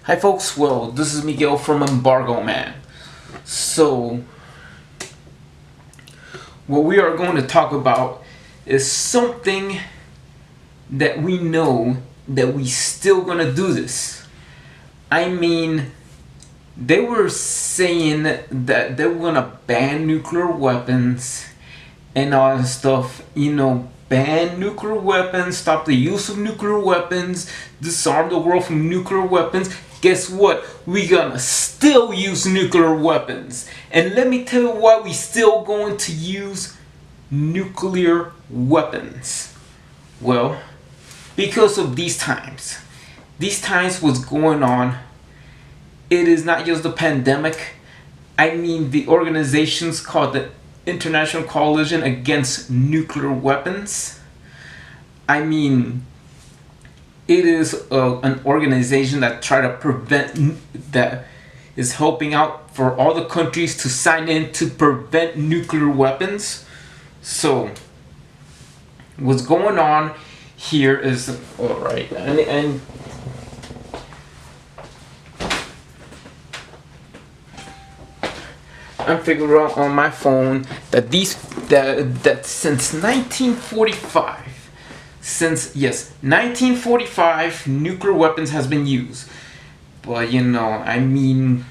Hi folks, well, this is Miguel from Embargo Man. So, what we are going to talk about is something that we know that we still gonna do this. I mean, they were saying that they were gonna ban nuclear weapons and all that stuff, ban nuclear weapons, stop the use of nuclear weapons, disarm the world from nuclear weapons. Guess what? We gonna still use nuclear weapons. And let me tell you why we still going to use nuclear weapons. Well, because of these times. These times what's going on. It is not just the pandemic. I mean the organizations called the International Coalition Against Nuclear Weapons. I mean, it is an organization that try to prevent, that is helping out for all the countries to sign in to prevent nuclear weapons. So, what's going on here is, all right, and I'm figuring out on my phone that that since 1945, since 1945, nuclear weapons has been used. But I mean,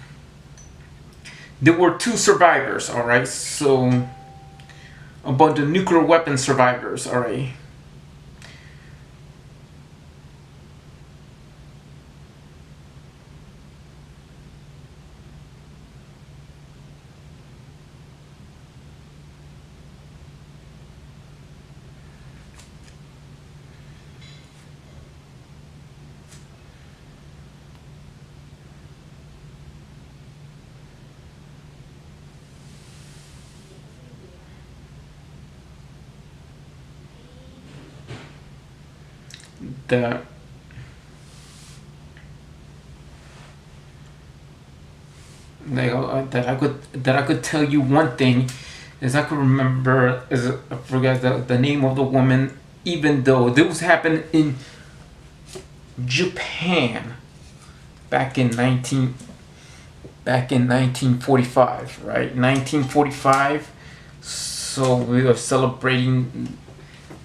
there were two survivors. All right, so about the nuclear weapon survivors. All right. That that I could tell you one thing is I could remember, is I forgot the name of the woman, even though this happened in Japan back in 1945, right? 1945. So we are celebrating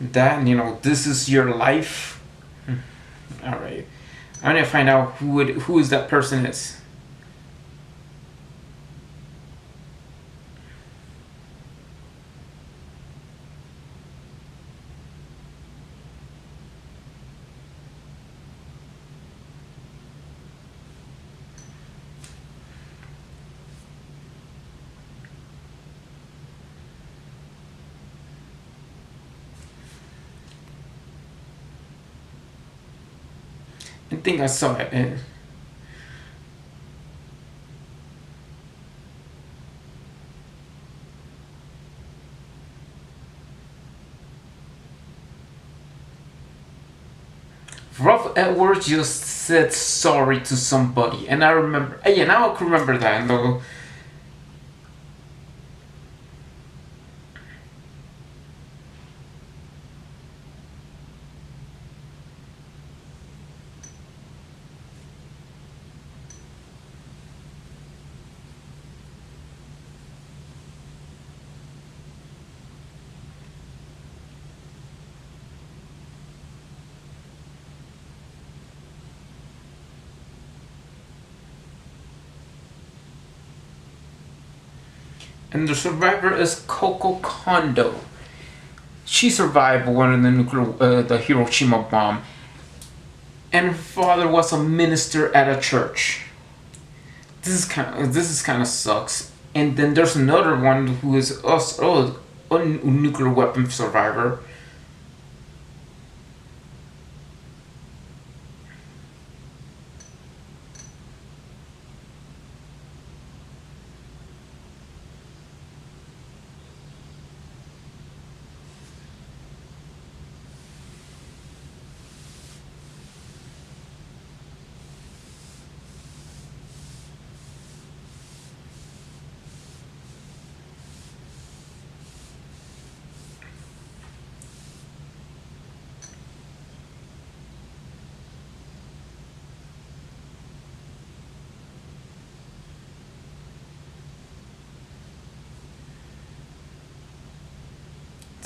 that. This is your life. All right. I'm gonna find out who is that person is. I think I saw it. Ralph Edwards just said sorry to somebody, and I remember. Yeah, now I can remember that. And the survivor is Coco Kondo. She survived one of the Hiroshima bomb, and her father was a minister at a church. This is kind of sucks. And then there's another one who is also a nuclear weapon survivor.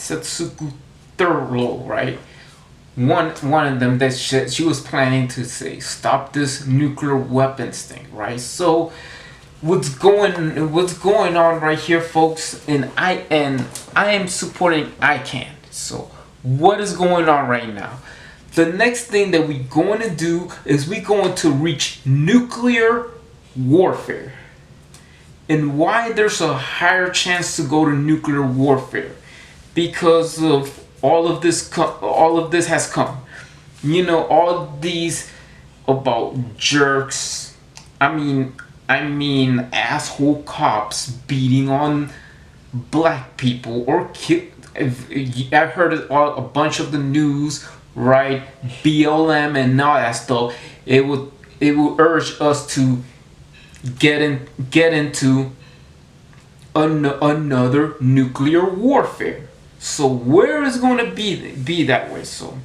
Setsuko Thurlow, right? One of them that she was planning to say stop this nuclear weapons thing, right? So what's going on right here, folks? And I am supporting ICAN. So what is going on right now? The next thing that we're going to do is we're going to reach nuclear warfare. And why there's a higher chance to go to nuclear warfare? Because of all of this has come. You know, all these about jerks. I mean asshole cops beating on black people or kill. I heard a bunch of the news, right? BLM and all that stuff. It would urge us to get into another nuclear warfare. So where is going to be that way? So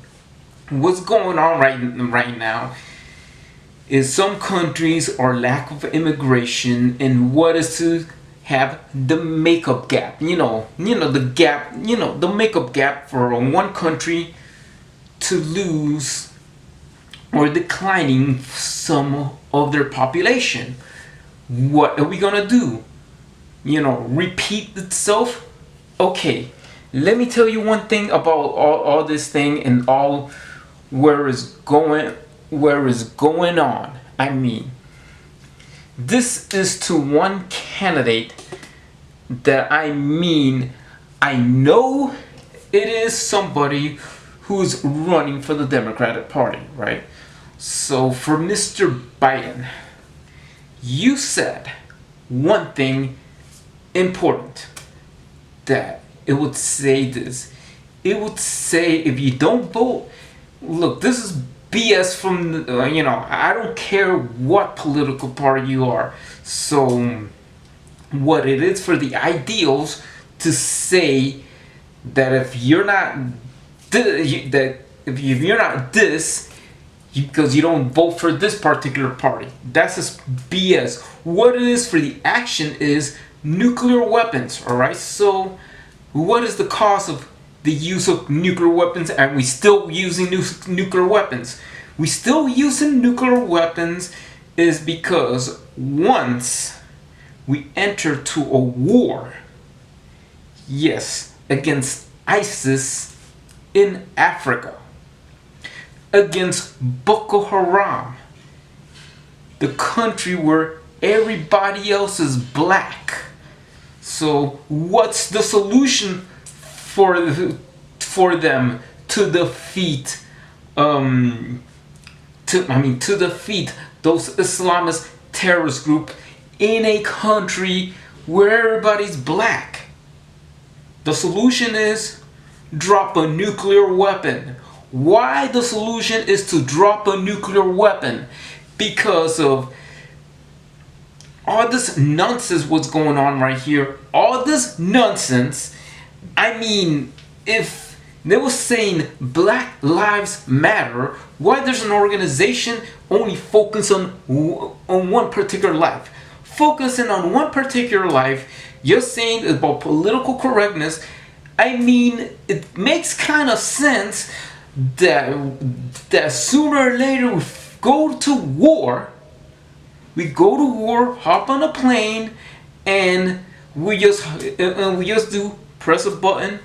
what's going on right now is some countries are lack of immigration, and what is to have the makeup gap. You know the gap. The makeup gap for one country to lose or declining some of their population. What are we gonna do? Repeat itself? Okay, let me tell you one thing about all this thing and all where is going on. I mean, this is to one candidate that I know it is somebody who's running for the Democratic Party, right? So for Mr. Biden, you said one thing important, that it would say this. It would say if you don't vote, look, this is BS from, I don't care what political party you are. So what it is for the ideals to say that if you're not if you're not this, because you don't vote for this particular party. That's just BS. What it is for the action is nuclear weapons, alright? So what is the cause of the use of nuclear weapons? And we still using nuclear weapons. We still using nuclear weapons is because once we enter to a war, yes, against ISIS in Africa, against Boko Haram, the country where everybody else is black. So what's the solution for them to defeat to defeat those Islamist terrorist group in a country where everybody's black? The solution is drop a nuclear weapon. Why the solution is to drop a nuclear weapon? Because of all this nonsense what's going on right here. All this nonsense. I mean, if they were saying Black Lives Matter, why there's an organization only focused on one particular life? Focusing on one particular life, you're saying about political correctness. I mean, it makes kind of sense that sooner or later we go to war. We go to war, hop on a plane, and we just do press a button.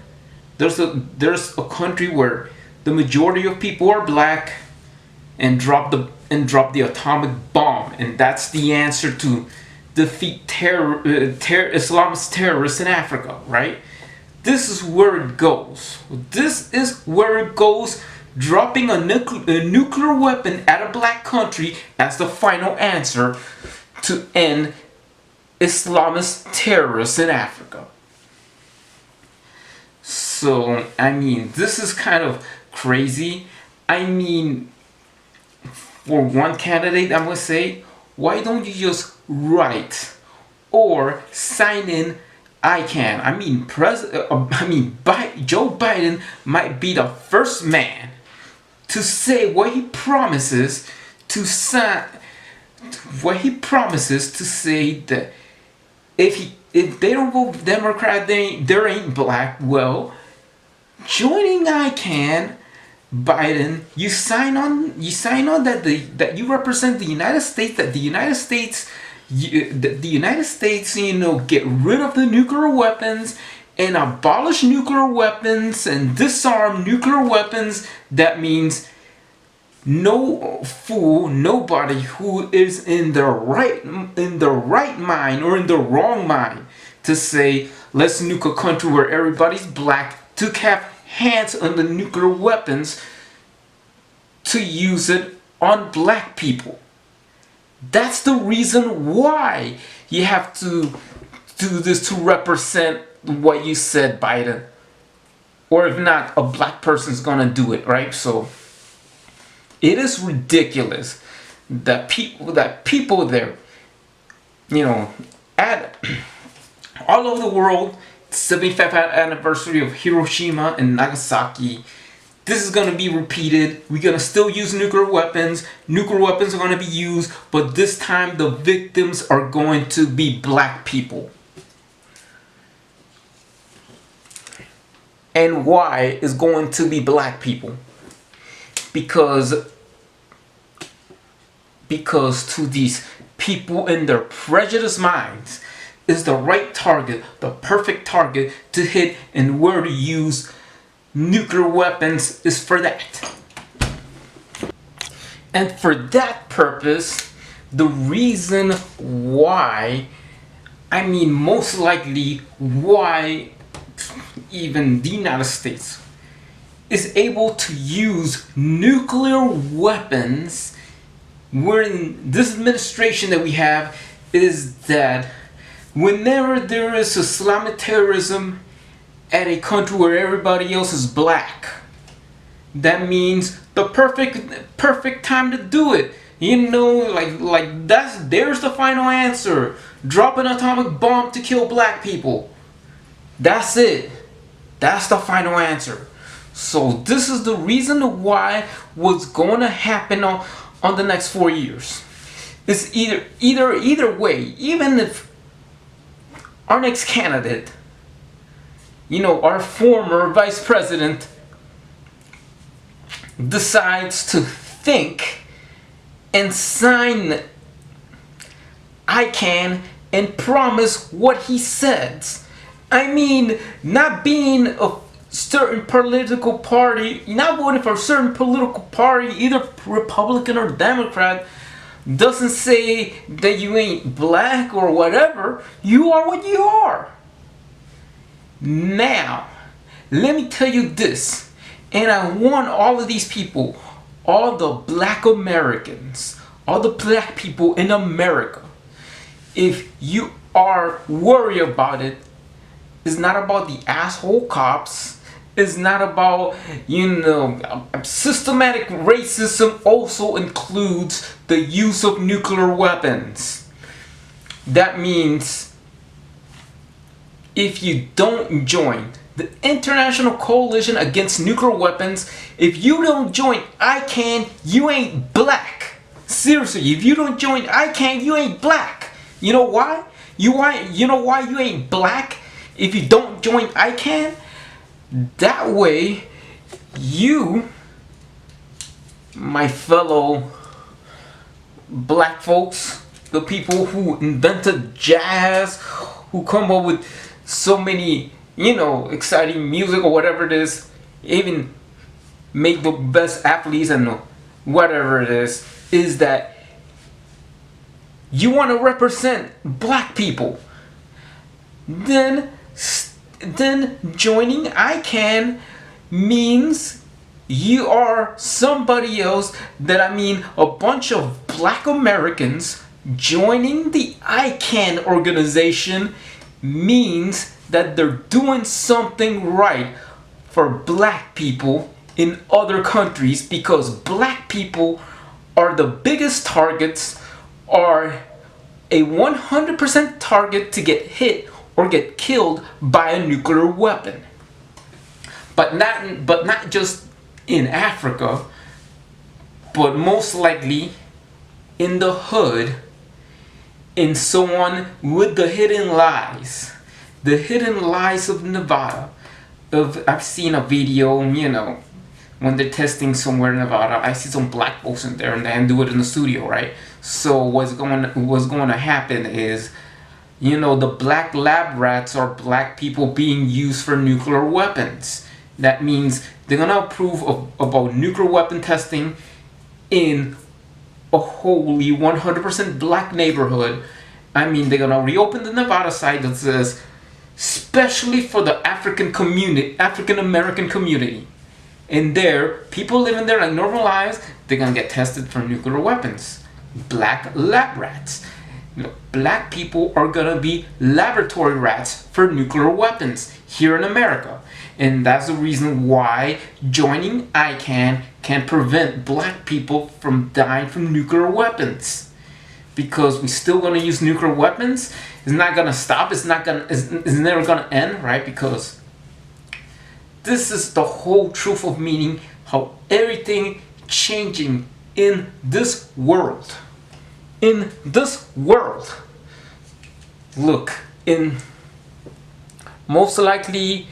There's a country where the majority of people are black, and drop the atomic bomb, and that's the answer to defeat Islamist terrorists in Africa, right? This is where it goes. This is where it goes. Dropping a nuclear weapon at a black country as the final answer to end Islamist terrorists in Africa. So, I mean, this is kind of crazy. I mean, for one candidate, I'm going to say, why don't you just write or sign in ICAN? I mean, Joe Biden might be the first man to say what he promises to sign. What he promises to say that if they don't vote Democrat, there ain't black. Well, joining ICAN, Biden, you sign on that you represent the United States, that the United States, get rid of the nuclear weapons and abolish nuclear weapons and disarm nuclear weapons. That means nobody who is in the right mind or in the wrong mind to say let's nuke a country where everybody's black to have hands on the nuclear weapons to use it on black people. That's the reason why you have to do this, to represent what you said, Biden. Or if not, a black person's gonna do it, right? So it is ridiculous that people there, at all over the world, 75th anniversary of Hiroshima and Nagasaki. This is going to be repeated. We're going to still use nuclear weapons. Nuclear weapons are going to be used, but this time the victims are going to be black people. And why is going to be black people? Because to these people in their prejudiced minds is the right target, the perfect target to hit, and where to use nuclear weapons is for that. And for that purpose, the reason why, most likely why even the United States is able to use nuclear weapons, we're in this administration that we have, is that whenever there is Islamic terrorism at a country where everybody else is black, that means the perfect time to do it. There's the final answer. Drop an atomic bomb to kill black people. That's it. That's the final answer. So this is the reason why what's going to happen on the next 4 years. It's either way. Even if our next candidate, our former vice president, decides to think and sign ICAN and promise what he says. Not being a certain political party, not voting for a certain political party, either Republican or Democrat, doesn't say that you ain't black or whatever. You are what you are. Now, let me tell you this, and I want all of these people, all the black Americans, all the black people in America, if you are worried about it, it's not about the asshole cops. It's not about, systematic racism also includes the use of nuclear weapons. That means if you don't join the International Coalition Against Nuclear Weapons, if you don't join ICAN, you ain't black. Seriously, if you don't join ICAN, you ain't black. You know why? You know why you ain't black? If you don't join ICAN, that way you, my fellow black folks, the people who invented jazz, who come up with so many, exciting music or whatever it is, even make the best athletes and whatever it is that you want to represent black people, then joining ICAN means you are somebody else. A bunch of black Americans joining the ICAN organization means that they're doing something right for black people in other countries, because black people are the biggest targets, are a 100% target to get hit or get killed by a nuclear weapon. But not just in Africa, but most likely in the hood, in someone with the hidden lies of Nevada, I've seen a video, you know, when they're testing somewhere in Nevada. I see some black folks in there and they do it in the studio, right? So what's going to happen is, you know, the black lab rats are black people being used for nuclear weapons. That means they're gonna approve about nuclear weapon testing in a wholly 100% black neighborhood. I mean, they're gonna reopen the Nevada site that says, especially for the African American community. And there, people living there like normal lives, they're gonna get tested for nuclear weapons. Black lab rats. You know, black people are gonna be laboratory rats for nuclear weapons here in America. And that's the reason why joining ICAN can prevent black people from dying from nuclear weapons. Because we're still gonna use nuclear weapons. It's not gonna stop, it's never gonna end, right? Because this is the whole truth of meaning, how everything changing in this world. In this world. Look, most likely,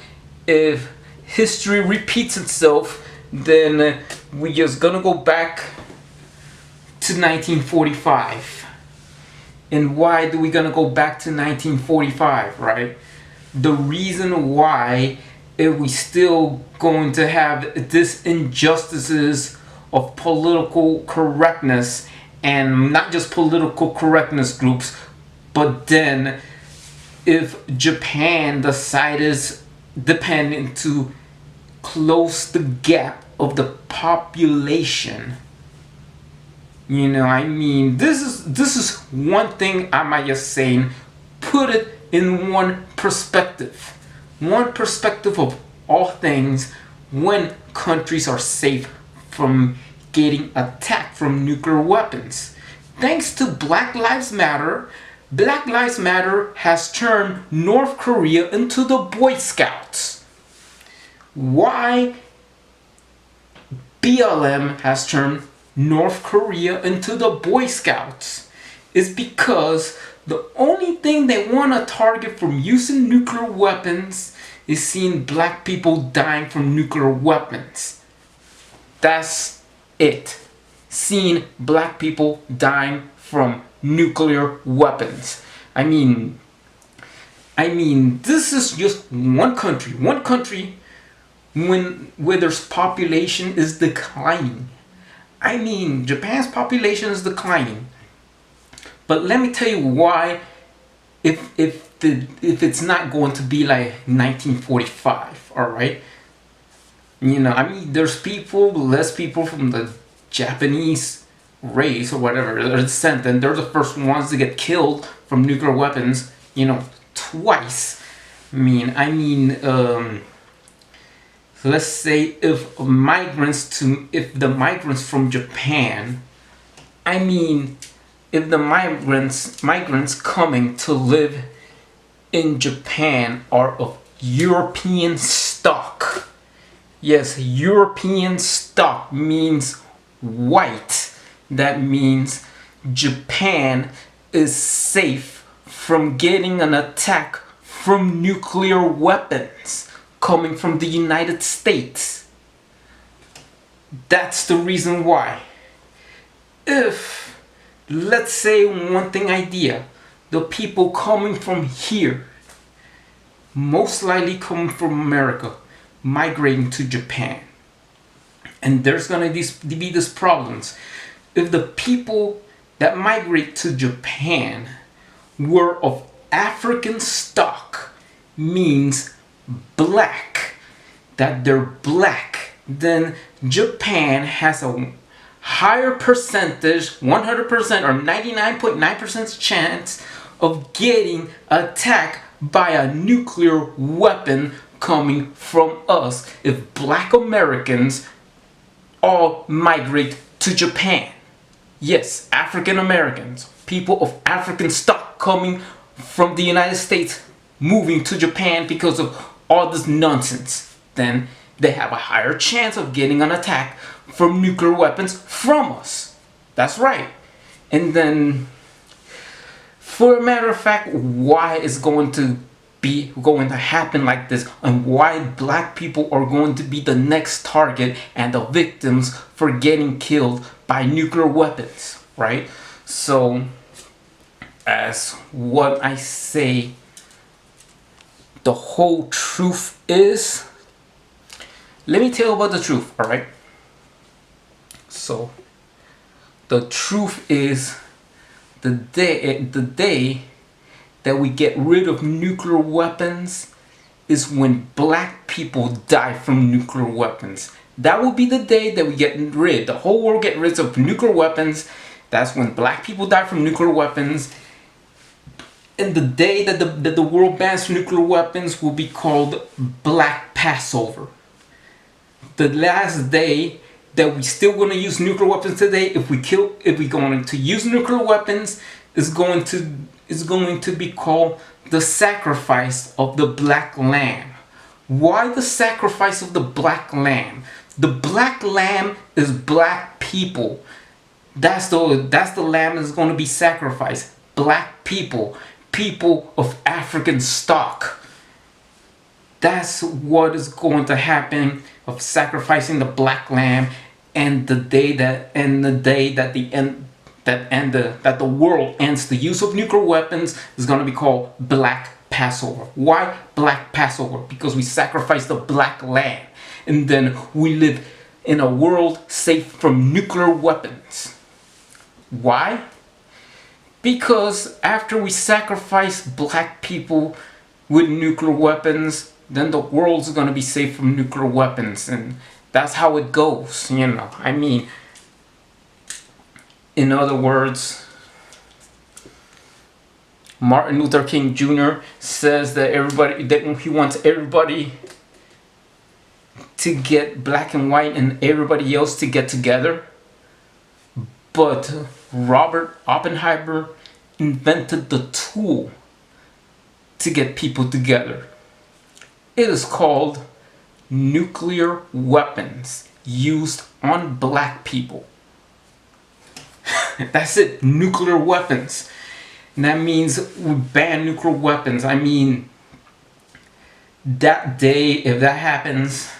if history repeats itself, then we're just gonna go back to 1945. And why do we gonna go back to 1945, right? The reason why if we still going to have this injustices of political correctness, and not just political correctness groups, but then if Japan decides dependent to close the gap of the population, you know, I mean, this is one thing I might just say, put it in one perspective of all things. When countries are safe from getting attacked from nuclear weapons, thanks to Black Lives Matter has turned North Korea into the Boy Scouts. Why BLM has turned North Korea into the Boy Scouts is because the only thing they want to target from using nuclear weapons is seeing black people dying from nuclear weapons. That's it. Seeing black people dying from nuclear weapons. I mean, this is just one country where their population is declining. I mean, Japan's population is declining. But let me tell you why, if it's not going to be like 1945, all right? You know, I mean, there's less people from the Japanese race or whatever, their descent, and they're the first ones to get killed from nuclear weapons, you know, twice. So let's say if the migrants from Japan, if the migrants coming to live in Japan are of European stock. Yes, European stock means white. That means Japan is safe from getting an attack from nuclear weapons coming from the United States. That's the reason why. If, let's say one thing idea, the people coming from here, most likely coming from America, migrating to Japan, and there's gonna be these problems. If the people that migrate to Japan were of African stock, means black, that they're black, then Japan has a higher percentage, 100% or 99.9% chance of getting attacked by a nuclear weapon coming from us if black Americans all migrate to Japan. Yes, African Americans, people of African stock coming from the United States moving to Japan because of all this nonsense, then they have a higher chance of getting an attack from nuclear weapons from us. That's right. And then, for a matter of fact, why it's going to be going to happen like this, and why black people are going to be the next target and the victims for getting killed by nuclear weapons, right? So, as what I say, the whole truth is, let me tell you about the truth, alright? So, the truth is, the day that we get rid of nuclear weapons is when black people die from nuclear weapons. That will be the day that we get rid, the whole world get rid of nuclear weapons. That's when black people die from nuclear weapons. And the day that the world bans nuclear weapons will be called Black Passover. The last day that we still going to use nuclear weapons today, if we going to use nuclear weapons, is going to be called the sacrifice of the black lamb. Why the sacrifice of the black lamb? The black lamb is black people. That's the lamb that's going to be sacrificed. Black people, people of African stock. That's what is going to happen, of sacrificing the black lamb, and the day that the world ends the use of nuclear weapons is going to be called Black Passover. Why Black Passover? Because we sacrifice the black lamb, and then we live in a world safe from nuclear weapons. Why? Because after we sacrifice black people with nuclear weapons, then the world's gonna be safe from nuclear weapons, and that's how it goes, you know. I mean, in other words, Martin Luther King Jr. says that he wants everybody to get black and white and everybody else to get together. But Robert Oppenheimer invented the tool to get people together. It is called nuclear weapons used on black people. That's it, nuclear weapons. And that means we ban nuclear weapons. I mean, that day, if that happens,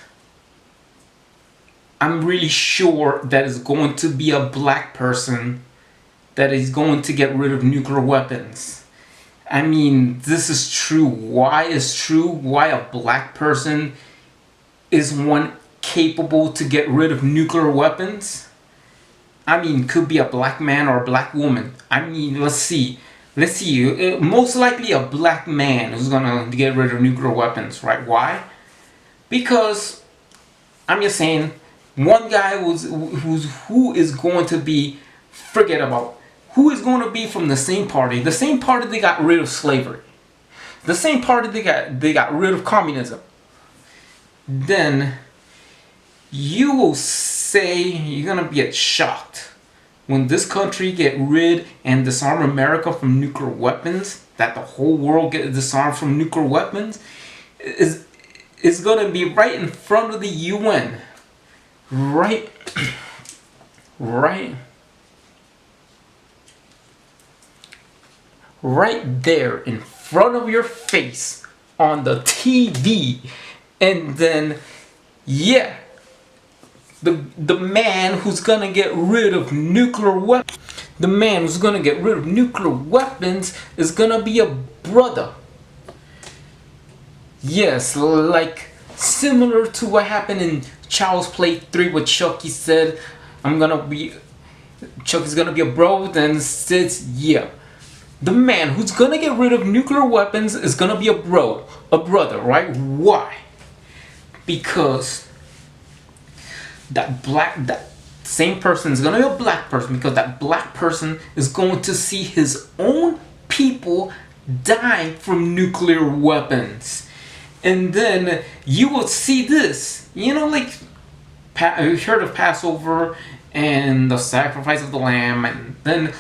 I'm really sure that it's going to be a black person that is going to get rid of nuclear weapons. I mean, this is true. Why is true? Why a black person is one capable to get rid of nuclear weapons? I mean, could be a black man or a black woman. I mean, let's see. Most likely a black man who's gonna get rid of nuclear weapons, right? Why? Because I'm just saying, one guy who is going to be, forget about, who is going to be from the same party that got rid of slavery, the same party they got rid of communism. Then you will say, you're gonna get shocked when this country get rid and disarm America from nuclear weapons, that the whole world get disarmed from nuclear weapons, is gonna be right in front of the UN. Right there in front of your face on the TV. And then, yeah, the man who's gonna get rid of nuclear weapons, is gonna be a brother. Yes, like similar to what happened in Child's Play 3, where Chucky said, Chucky's gonna be a bro. Then says, yeah, the man who's gonna get rid of nuclear weapons is gonna be a brother, right? Why? Because that same person is gonna be a black person, because that black person is going to see his own people die from nuclear weapons. And then you will see this, you know, like, you heard of Passover and the sacrifice of the lamb, and then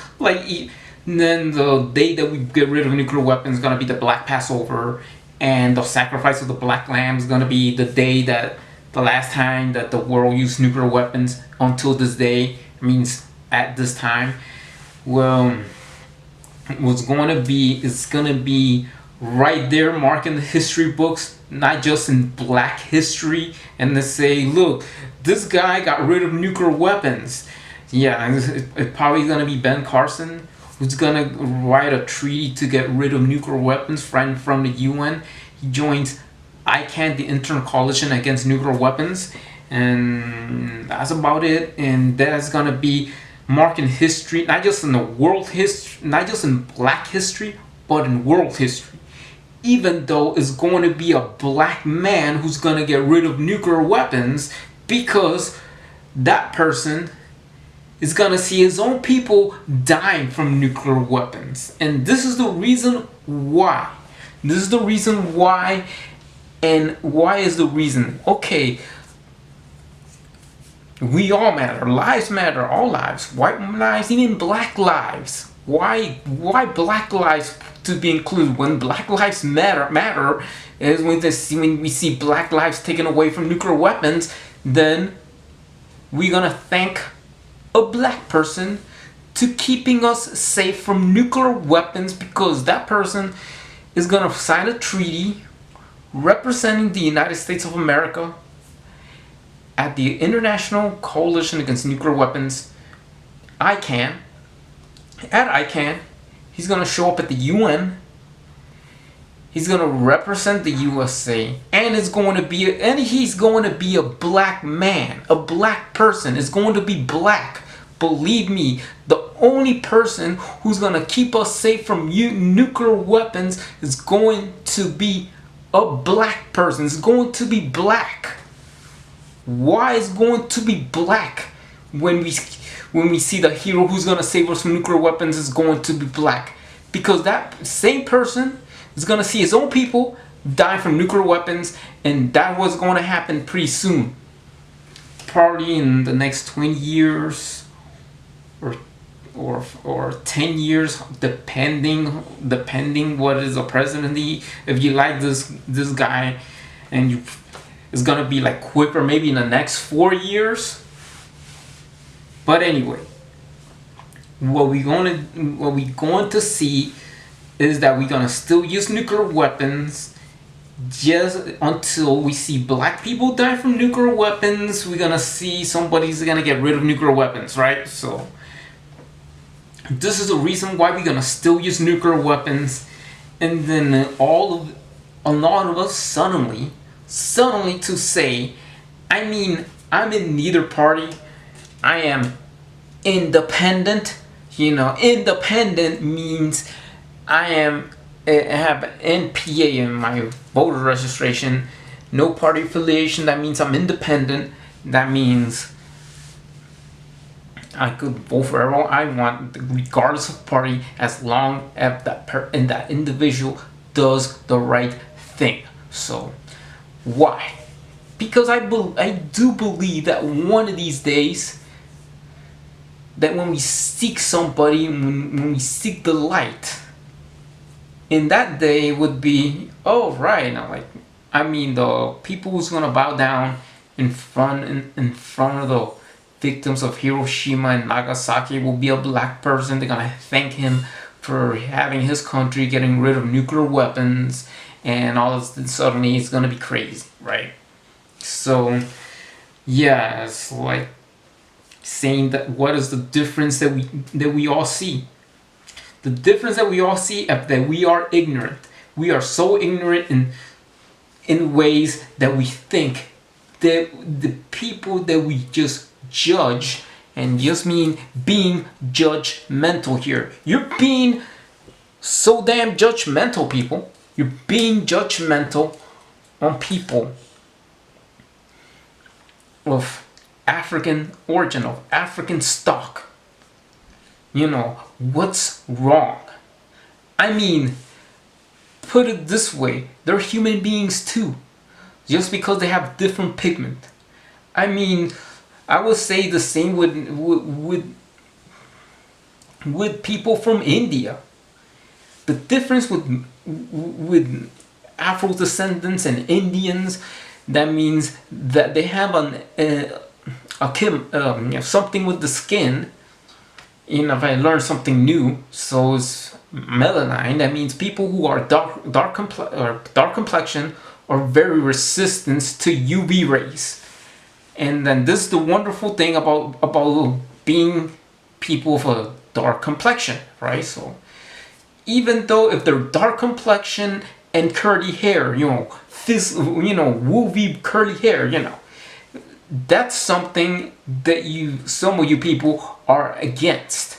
then the day that we get rid of nuclear weapons is gonna be the Black Passover, and the sacrifice of the black lamb is gonna be the day that the last time that the world used nuclear weapons until this day. Means at this time. Well, it's gonna be right there marking the history books, not just in black history, and to say, look, this guy got rid of nuclear weapons. Yeah, it's probably gonna be Ben Carson who's gonna write a treaty to get rid of nuclear weapons from the UN. He joins ICAN, the International Coalition Against Nuclear Weapons, and that's about it. And that's gonna be marking history, not just in the world history, not just in black history, but in world history. Even though it's going to be a black man who's going to get rid of nuclear weapons, because that person is going to see his own people dying from nuclear weapons. And this is the reason why. This is the reason why. And why is the reason? Okay, we all matter. Lives matter. All lives. White lives, even black lives. Why black lives to be included? When Black Lives Matter is when we see black lives taken away from nuclear weapons, then we're gonna thank a black person to keeping us safe from nuclear weapons, because that person is gonna sign a treaty representing the United States of America at the International Coalition Against Nuclear Weapons, ICAN. At ICAN, he's gonna show up at the UN. He's gonna represent the USA, and he's going to be a black man, a black person. Is going to be black. Believe me, the only person who's gonna keep us safe from nuclear weapons is going to be a black person. It's going to be black. Why is going to be black? When we see the hero who's gonna save us from nuclear weapons is going to be black, because that same person is gonna see his own people die from nuclear weapons, and that was going to happen pretty soon, probably in the next 20 years or 10 years, depending what is the presidency. If you like this guy, and it's gonna be like quicker, maybe in the next 4 years. But anyway, what we going to see is that we're gonna still use nuclear weapons just until we see black people die from nuclear weapons. We're gonna see somebody's gonna get rid of nuclear weapons, right? So this is the reason why we're gonna still use nuclear weapons. And then a lot of us suddenly to say, I mean, I'm in neither party. I am independent. Independent means I have an NPA in my voter registration, no party affiliation. That means I'm independent. That means I could vote for whoever I want, regardless of party, as long as that individual does the right thing. So why? Because I do believe that one of these days, that when we seek somebody, when we seek the light, in that day would be, oh right, the people who's gonna bow down in front of the victims of Hiroshima and Nagasaki will be a black person. They're gonna thank him for having his country getting rid of nuclear weapons, and all of this, suddenly it's gonna be crazy, right? So yeah, it's like saying that what is the difference that we all see? The difference that we all see is that we are ignorant. We are so ignorant in ways that we think that the people that we just judge, and just mean being judgmental here. You're being so damn judgmental, people. You're being judgmental on people of African origin, of African stock. What's wrong? I mean, put it this way, they're human beings too, just because they have different pigment. I mean, I would say the same with people from India. The difference with Afro descendants and Indians, that means that they have something with the skin. If I learn something new, so melanin, that means people who are dark complexion are very resistant to UV rays. And then this is the wonderful thing about being people with a dark complexion, right? So even though if they're dark complexion and curly hair, woolly curly hair, that's something that some of you people are against.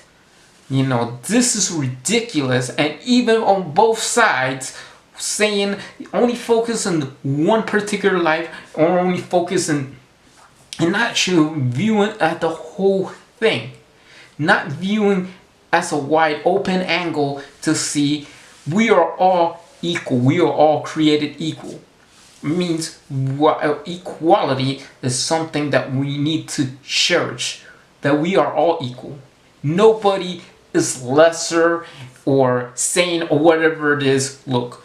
This is ridiculous, and even on both sides, saying only focus on one particular life, or only focus on, and not viewing at the whole thing, not viewing as a wide open angle to see we are all equal, we are all created equal. It means equality is something that we need to cherish, that we are all equal. Nobody is lesser or saying or whatever it is. Look,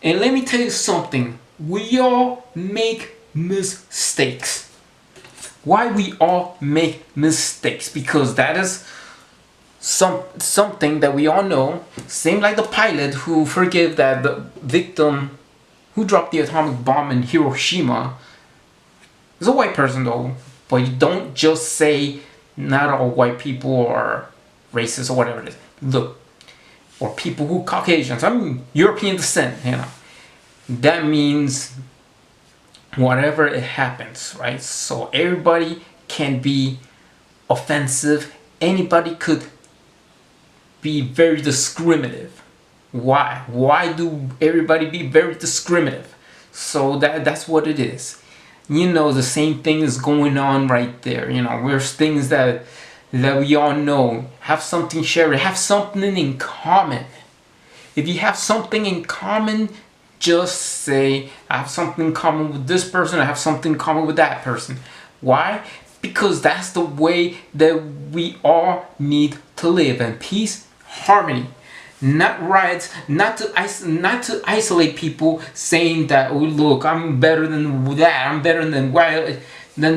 and let me tell you something. We all make mistakes. Why we all make mistakes? Because that is something that we all know. Same like the pilot who forgave that the victim who dropped the atomic bomb in Hiroshima. Is a white person though, but you don't just say not all white people are racist or whatever it is. Look, or people who Caucasians, I mean European descent, that means whatever it happens, right? So everybody can be offensive. Anybody could be very discriminative. Why do everybody be very discriminative? So that's what it is. The same thing is going on right there. There's things that we all know. Have something shared. Have something in common. If you have something in common, just say, I have something in common with this person. I have something in common with that person. Why? Because that's the way that we all need to live in peace, harmony. Not riots, not to isolate people, saying that, oh look, I'm better than that, I'm better than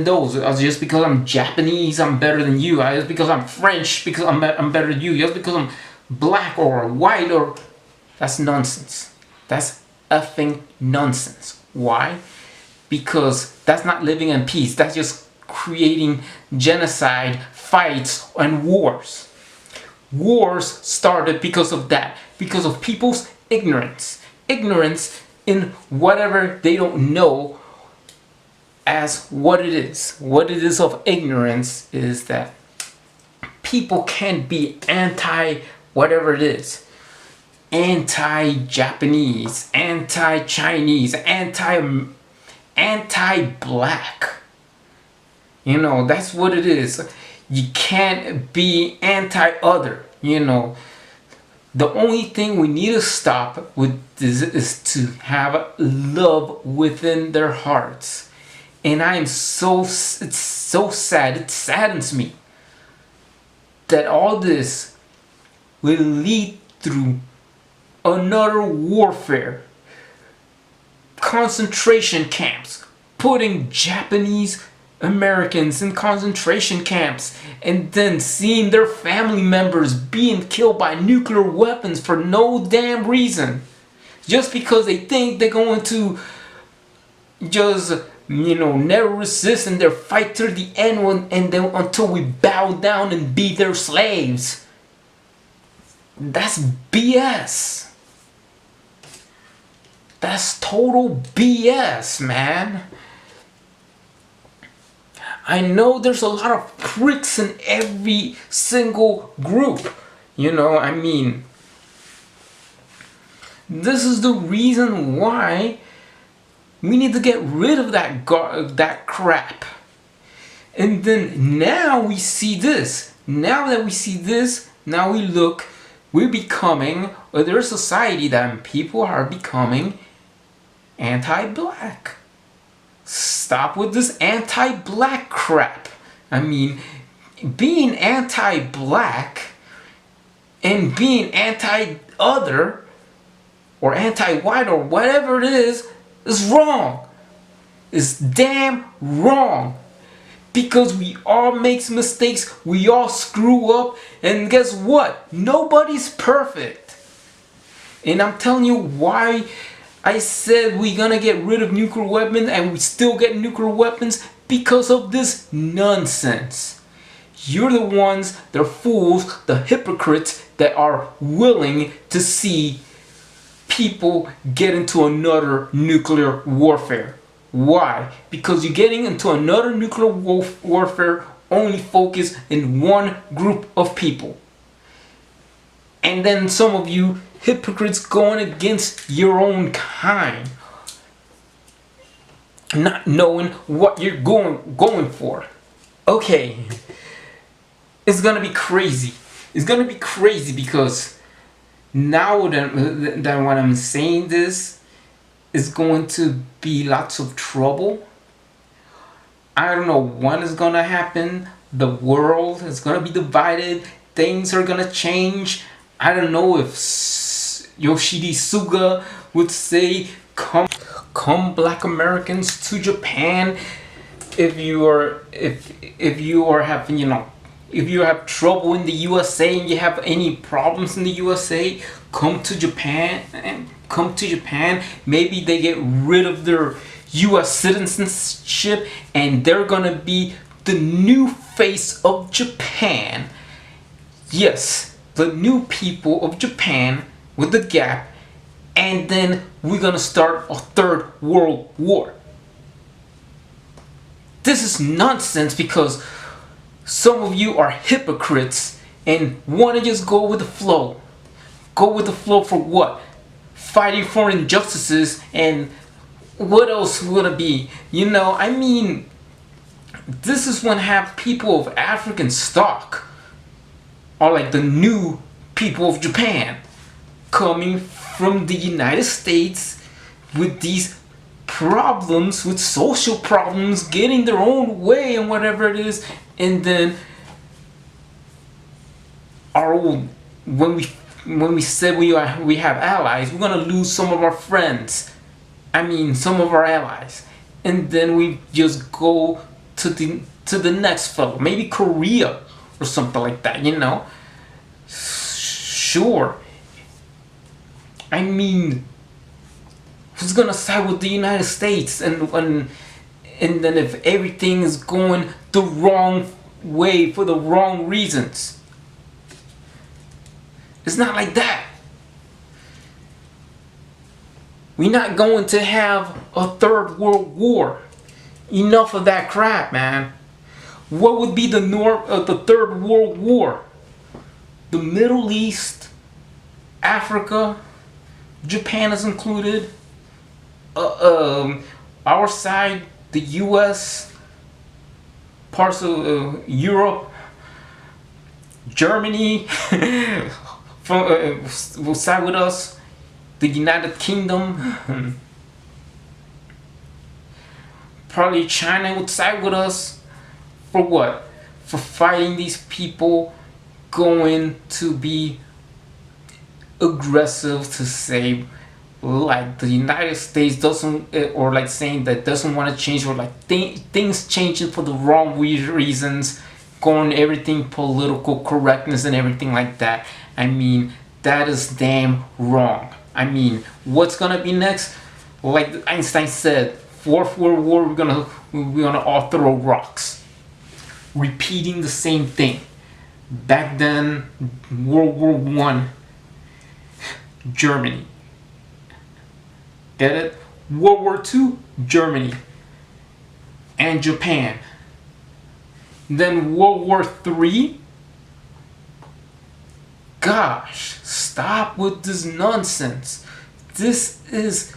those. Just because I'm Japanese, I'm better than you. Just because I'm French, because I'm better than you. Just because I'm black or white, or that's nonsense. That's effing nonsense. Why? Because that's not living in peace. That's just creating genocide, fights, and wars. Wars started because of that, because of people's ignorance in whatever they don't know as what it is. What it is of ignorance is that people can be anti whatever it is, anti-Japanese, anti-Chinese, anti-black. That's what it is. You can't be anti-other. The only thing we need to stop with this is to have love within their hearts. And it's so sad, it saddens me that all this will lead through another warfare. Concentration camps, putting Japanese Americans in concentration camps, and then seeing their family members being killed by nuclear weapons for no damn reason. Just because they think they're going to just, never resist and they'll fight to the end and then until we bow down and be their slaves. That's BS. That's total BS, man. I know there's a lot of pricks in every single group. This is the reason why we need to get rid of that crap. And then now we see this. Now that we see this, now we're becoming, there's a society that people are becoming anti-black. Stop with this anti-black crap. Being anti-black and being anti-other or anti-white or whatever it is wrong. It's damn wrong. Because we all make mistakes, we all screw up, and guess what? Nobody's perfect. And I'm telling you why I said we're gonna get rid of nuclear weapons and we still get nuclear weapons, because of this nonsense. You're the ones, the fools, the hypocrites that are willing to see people get into another nuclear warfare. Why? Because you're getting into another nuclear warfare only focused in one group of people. And then some of you hypocrites going against your own kind, not knowing what you're going for. Okay, it's gonna be crazy. It's gonna be crazy because now that when I'm saying this, it's going to be lots of trouble. I don't know when it's gonna happen. The world is gonna be divided. Things are gonna change. I don't know if Yoshidi Suga would say, "Come, Black Americans, to Japan." If you are having, if you have trouble in the USA and you have any problems in the USA, come to Japan. And come to Japan. Maybe they get rid of their US citizenship and they're gonna be the new face of Japan. Yes, the new people of Japan with the gap. And then we're gonna start a third world war. This is nonsense because some of you are hypocrites and want to just go with the flow. Go with the flow for what? Fighting for injustices, and what else would it be? I mean, this is when have people of African stock are like the new people of Japan coming from the United States with these problems, with social problems, getting their own way and whatever it is, and then our own, when we said we have allies, we're gonna lose some of our friends. I mean, some of our allies, and then we just go to the next fellow, maybe Korea or something like that. Sure. I mean, who's gonna side with the United States? And then if everything is going the wrong way for the wrong reasons, it's not like that. We're not going to have a third world war. Enough of that crap, man. What would be the norm of the third world war? The Middle East, Africa, Japan is included. Our side, the U.S., parts of Europe, Germany will side with us. The United Kingdom, probably China would side with us. For what? For fighting these people going to be aggressive to say, like, the United States doesn't, or like saying that doesn't want to change, or like things changing for the wrong reasons, going everything political correctness and everything like that. I mean, that is damn wrong. I mean, what's gonna be next? Like Einstein said, Fourth World War, we're gonna all throw rocks, repeating the same thing. Back then, World War I, Germany. Get it? World War II, Germany and Japan. Then World War III. Gosh, stop with this nonsense. This is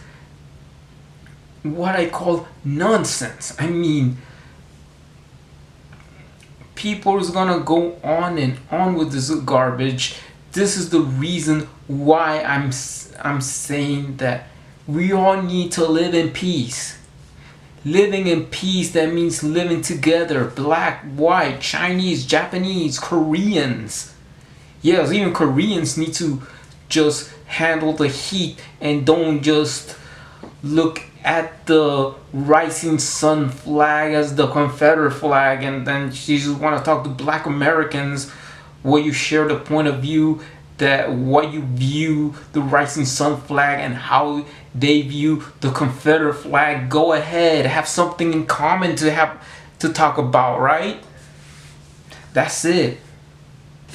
what I call nonsense. I mean, people is gonna go on and on with this garbage. This is the reason why I'm saying that we all need to live in peace. Living in peace, that means living together. Black, white, Chinese, Japanese, Koreans. Yes, even Koreans need to just handle the heat and don't just look at the rising sun flag as the Confederate flag, and then you just want to talk to Black Americans where you share the point of view that what you view the rising sun flag and how they view the Confederate flag, go ahead, have something in common to talk about, right? That's it.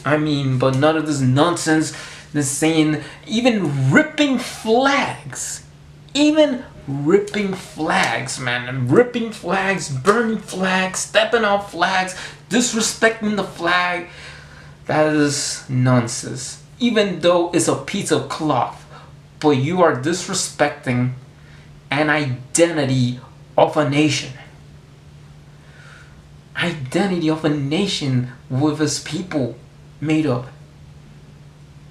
I mean, but none of this nonsense, this saying, even ripping flags, man, and ripping flags, burning flags, stepping on flags, disrespecting the flag. That is nonsense. Even though it's a piece of cloth, but you are disrespecting an identity of a nation. Identity of a nation with its people made up.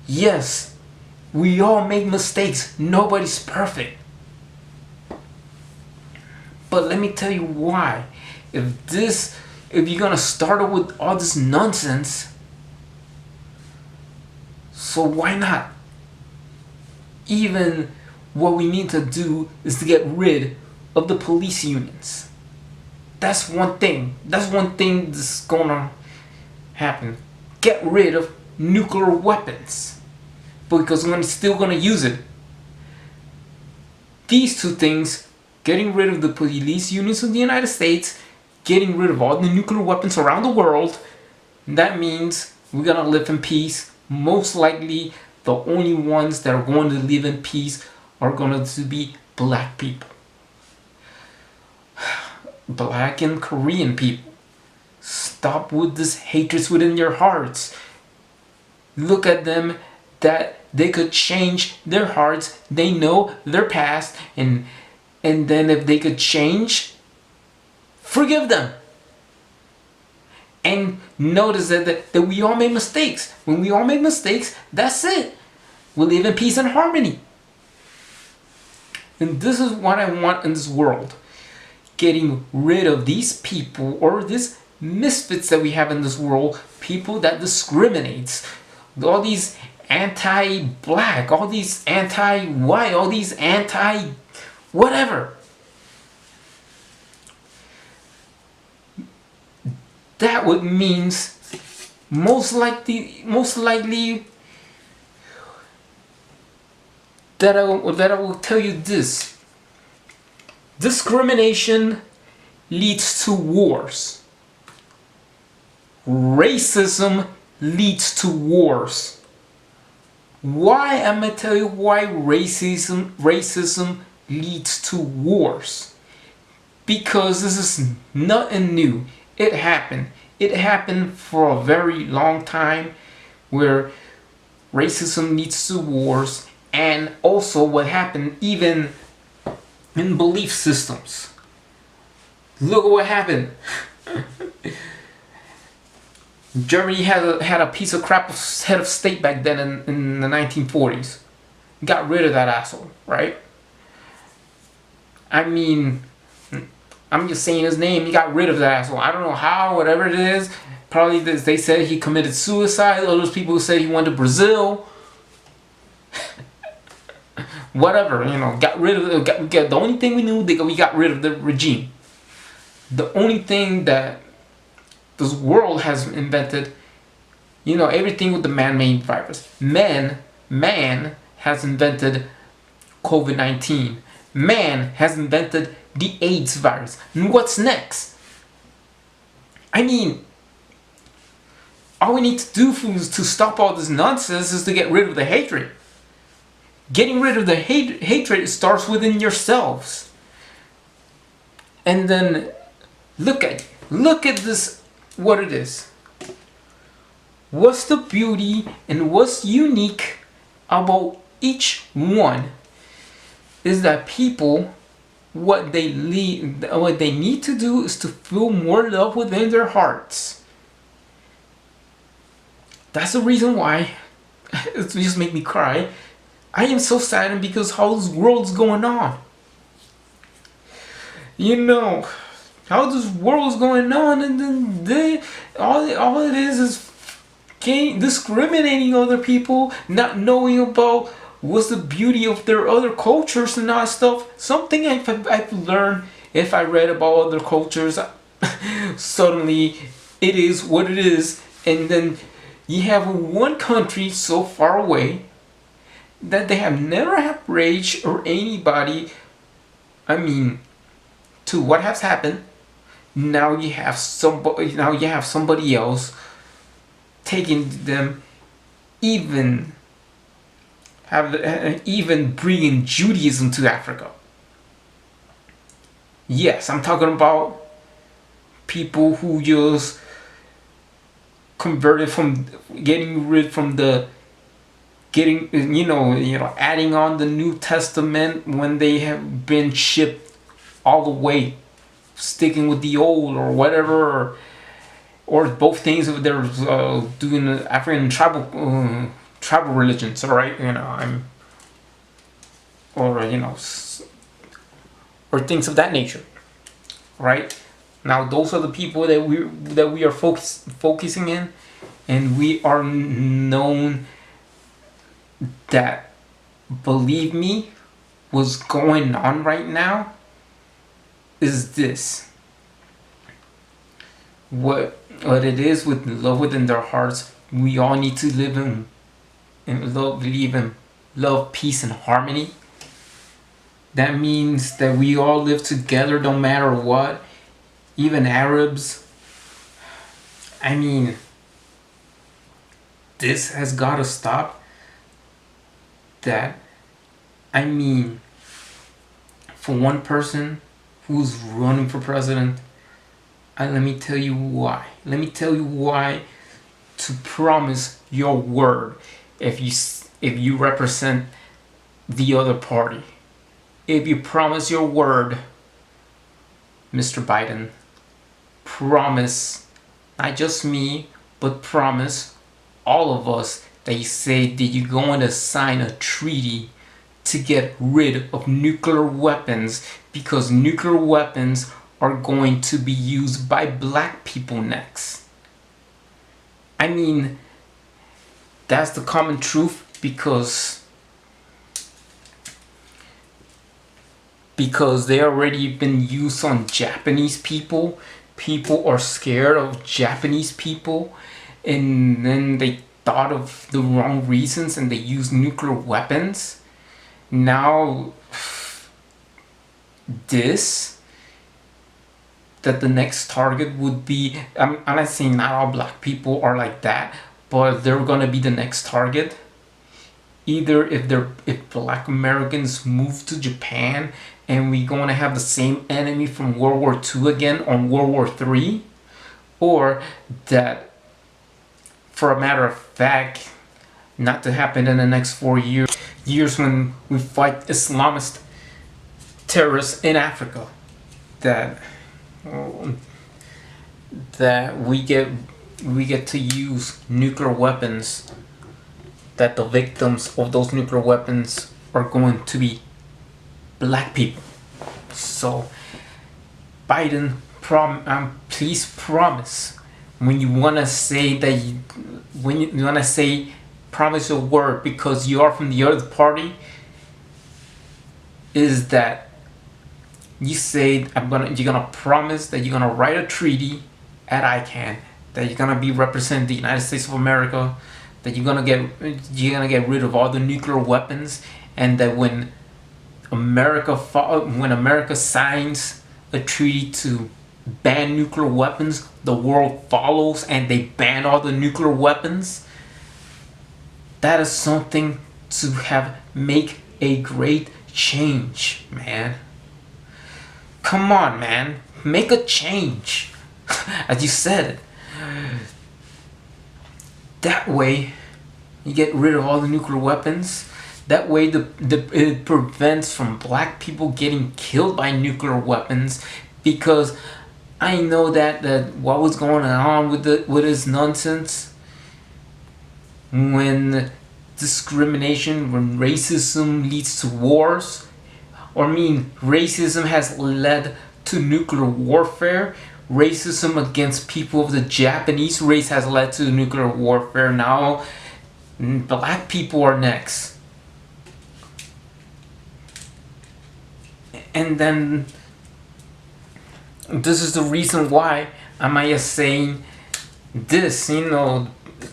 Yes, we all make mistakes. Nobody's perfect. But let me tell you why. If you're gonna start with all this nonsense, so why not? Even what we need to do is to get rid of the police unions. That's one thing. That's one thing that's gonna happen. Get rid of nuclear weapons, because we're still gonna use it. These two things, getting rid of the police unions in the United States, getting rid of all the nuclear weapons around the world, that means we're gonna live in peace. Most likely, the only ones that are going to live in peace are going to be black people. Black and Korean people. Stop with this hatred within your hearts. Look at them, that they could change their hearts. They know their past, and then if they could change, forgive them. And notice that we all make mistakes. When we all make mistakes, that's it. We live in peace and harmony. And this is what I want in this world. Getting rid of these people, or these misfits that we have in this world. People that discriminates. All these anti-black, all these anti-white, all these anti-whatever. That would means most likely that I will tell you this. Discrimination leads to wars. Racism leads to wars. Why? I'm gonna tell you why racism leads to wars. Because this is nothing new. It happened. It happened for a very long time, where racism leads to wars, and also what happened even in belief systems. Look at what happened. Germany had a piece of crap head of state back then in the 1940s. Got rid of that asshole, right? I mean, I'm just saying his name. He got rid of that asshole. I don't know how, whatever it is. Probably they said he committed suicide. Others people said he went to Brazil. Whatever, got rid of the only thing we knew, we got rid of the regime. The only thing that this world has invented, everything with the man-made virus. Man has invented COVID-19. Man has invented the AIDS virus. And what's next? I mean, all we need to do to stop all this nonsense is to get rid of the hatred. Getting rid of the hatred starts within yourselves. And then look at this, what it is. What's the beauty and what's unique about each one is that people, what they need to do is to feel more love within their hearts. That's the reason why it just make me cry. I am so saddened because how this world's going on. How this world's going on, and then all it is discriminating other people, not knowing about what's the beauty of their other cultures and all that stuff. Something I've learned, if I read about other cultures, suddenly it is what it is, and then You have one country so far away that they have never outraged or anybody. I mean, to what has happened. Now you have somebody. Now you have somebody else taking them, even even bringing Judaism to Africa. Yes, I'm talking about people who just converted from getting rid from the getting adding on the New Testament when they have been shipped all the way, sticking with the old or whatever, or both things if they're doing African tribal religions. All right, or or things of that nature, right? Now those are the people that we are focusing in, and we are known that, believe me, what's going on right now is this. What it is with love within their hearts, we all need to live in love, believe in love, peace, and harmony. That means that we all live together no matter what, even Arabs. I mean, this has got to stop. That, I mean, for one person who's running for president, let me tell you why. Let me tell you why. To promise your word, if you represent the other party, if you promise your word, Mr. Biden, promise, not just me, but promise all of us that you say that you're going to sign a treaty to get rid of nuclear weapons, because nuclear weapons are going to be used by black people next. I mean, that's the common truth, because they already been used on Japanese people. People are scared of Japanese people, and then they thought of the wrong reasons and they use nuclear weapons. Now that the next target would be, I'm not saying not all black people are like that, but they're gonna be the next target. Either if black Americans move to Japan and we're gonna have the same enemy from World War II again on World War III, or that, for a matter of fact, not to happen in the next 4 years when we fight Islamist terrorists in Africa, that we get to use nuclear weapons, that the victims of those nuclear weapons are going to be black people. So Biden, please promise, when you want to say that when you want to say promise a word because you are from the other party, is that you say you're gonna promise that you're gonna write a treaty at ICAN, that you're gonna be representing the United States of America, that you're gonna get rid of all the nuclear weapons, and that when America signs a treaty to ban nuclear weapons, the world follows and they ban all the nuclear weapons. That is something to make a great change, man. Come on, man. Make a change. As you said. That way, you get rid of all the nuclear weapons. That way, it prevents from black people getting killed by nuclear weapons. Because I know that what was going on with this nonsense, when discrimination, when racism leads to wars, racism has led to nuclear warfare. Racism against people of the Japanese race has led to nuclear warfare. Now, black people are next. And then, this is the reason why am I saying this,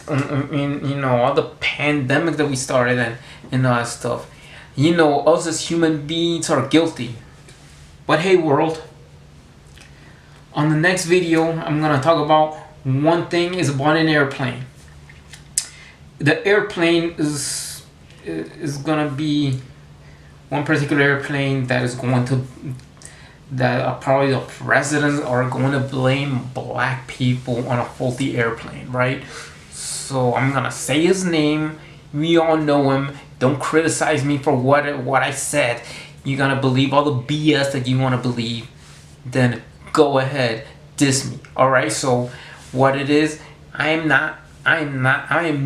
in all the pandemic that we started and all that stuff. Us as human beings are guilty. But hey, world. On the next video, I'm gonna talk about one thing is about an airplane. The airplane is gonna be one particular airplane that is going to probably the presidents are going to blame black people on a faulty airplane, right? So I'm gonna say his name. We all know him. Don't criticize me for what I said. You're gonna believe all the BS that you want to believe, then go ahead, diss me. All right. So what it is, I am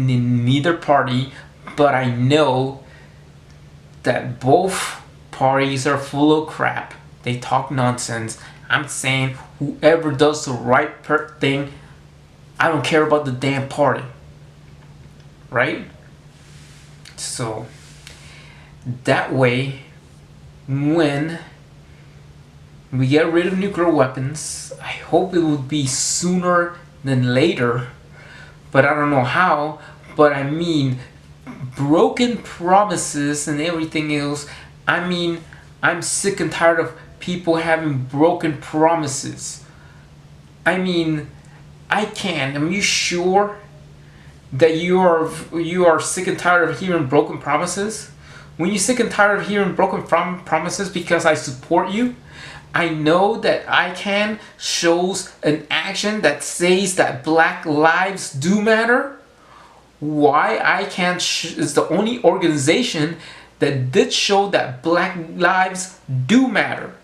in neither party, but I know that both parties are full of crap. They talk nonsense. I'm saying whoever does the right thing, I don't care about the damn party. Right? So that way, when we get rid of nuclear weapons, I hope it would be sooner than later, but I don't know how. But I mean, broken promises and everything else. I mean, I'm sick and tired of people having broken promises. I mean, ICAN, are you sure that you are sick and tired of hearing broken promises? When you're sick and tired of hearing broken promises because I support you, I know that ICAN shows an action that says that black lives do matter. Why ICAN is the only organization that did show that black lives do matter?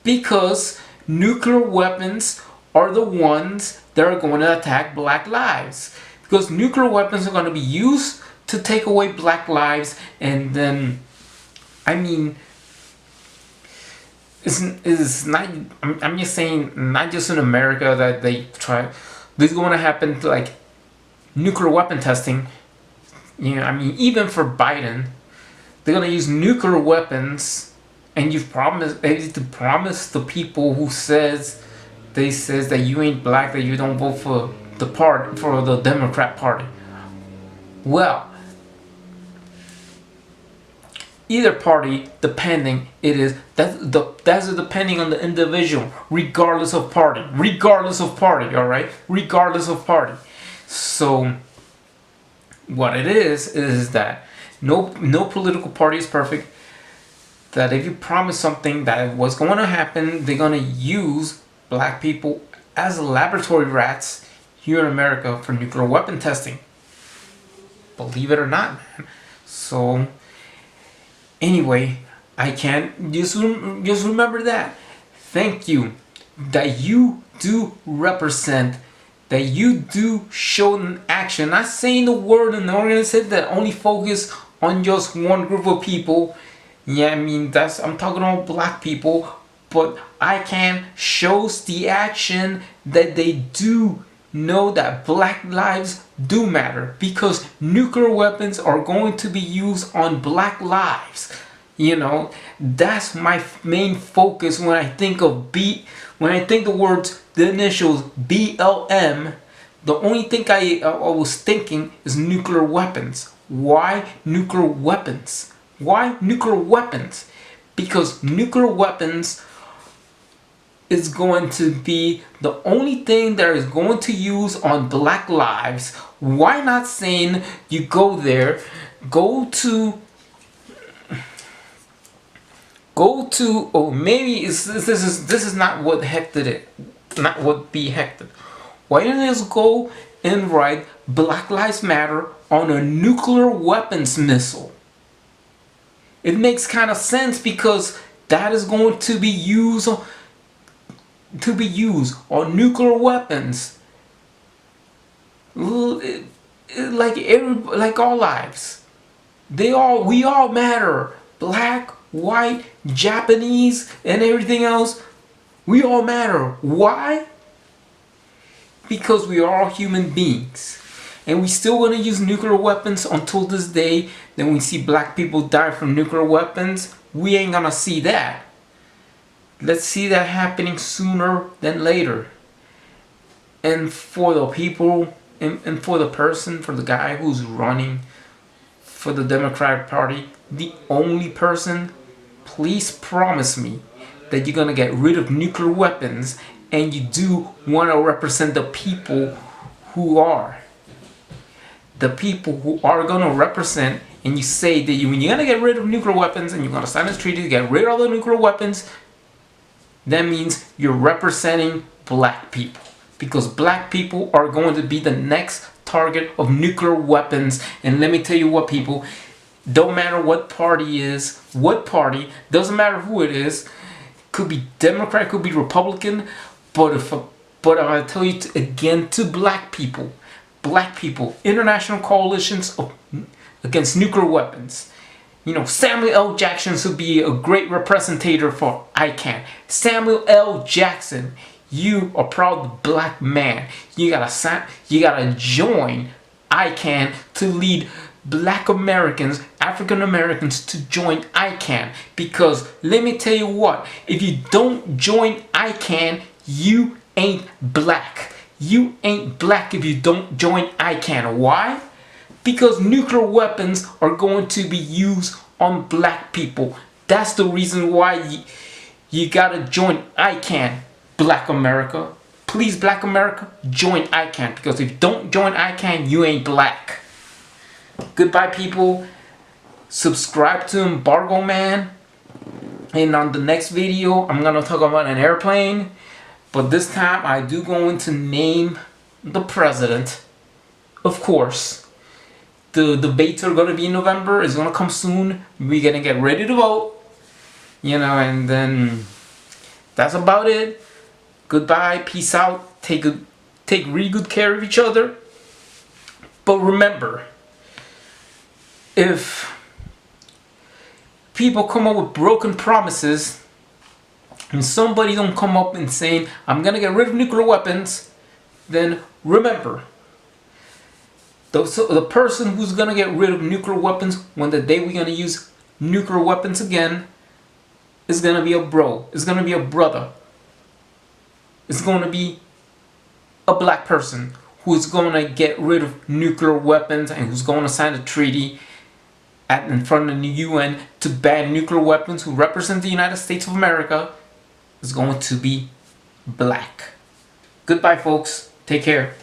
Because nuclear weapons are the ones that are going to attack black lives. Because nuclear weapons are going to be used to take away black lives, and then, I mean, it's not. I'm just saying, not just in America that they try. This is going to happen to like nuclear weapon testing. I mean, even for Biden, they're going to use nuclear weapons. And you've promised the people who says that you ain't black, that you don't vote for the Democrat Party. Well, either party, depending that's depending on the individual, regardless of party, all right, regardless of party. So what it is that no political party is perfect. That if you promise something that was going to happen, they're going to use black people as laboratory rats here in America for nuclear weapon testing. Believe it or not, man. So, anyway, I can't just remember that. Thank you. That you do represent, that you do show an action. Not saying the word and the organization that only focus on just one group of people. Yeah, I mean, I'm talking about black people, but ICAN shows the action that they do know that black lives do matter, because nuclear weapons are going to be used on black lives. That's my main focus when I think of the initials BLM. The only thing I was thinking is nuclear weapons. Why nuclear weapons? Why nuclear weapons? Because nuclear weapons is going to be the only thing that is going to use on black lives. Why not saying you go there, go to, or maybe this is not what hected it, not what be hected. Why don't you just go and write Black Lives Matter on a nuclear weapons missile? It makes kind of sense, because that is going to be used on nuclear weapons. Like all lives, we all matter. Black, white, Japanese, and everything else, we all matter. Why? Because we are all human beings. And we still want to use nuclear weapons until this day. Then we see black people die from nuclear weapons. We ain't gonna see that. Let's see that happening sooner than later. And for the people and for the guy who's running for the Democratic Party, the only person, please promise me that you're gonna get rid of nuclear weapons and you do want to represent the people who are. The people who are gonna represent, and you say that when you're gonna get rid of nuclear weapons and you're gonna sign this treaty to get rid of all the nuclear weapons, that means you're representing black people. Because black people are going to be the next target of nuclear weapons. And let me tell you what, people, don't matter what party is, what party, doesn't matter who it is, could be Democrat, could be Republican, but I'm gonna tell you again, to black people, international coalitions against nuclear weapons. You know, Samuel L. Jackson should be a great representative for ICAN. Samuel L. Jackson, you are proud black man. You gotta join ICAN to lead black Americans, African Americans to join ICAN. Because let me tell you what, if you don't join ICAN, you ain't black. You ain't black if you don't join ICAN. Why? Because nuclear weapons are going to be used on black people. That's the reason why you gotta join ICAN, black America. Please, black America, join ICAN. Because if you don't join ICAN, you ain't black. Goodbye, people. Subscribe to Embargo Man. And on the next video, I'm gonna talk about an airplane. But this time, I do going to name the president. Of course. The debates are gonna be in November. It's gonna come soon. We're gonna get ready to vote. You know, and then that's about it. Goodbye. Peace out. Take really good care of each other. But remember, if people come up with broken promises and somebody don't come up and saying, I'm gonna get rid of nuclear weapons, then remember, the person who's gonna get rid of nuclear weapons when the day we're gonna use nuclear weapons again is gonna be a bro, it's gonna be a brother, it's gonna be a black person who is gonna get rid of nuclear weapons and who's gonna sign a treaty in front of the UN to ban nuclear weapons, who represent the United States of America, is going to be black. Goodbye, folks. Take care.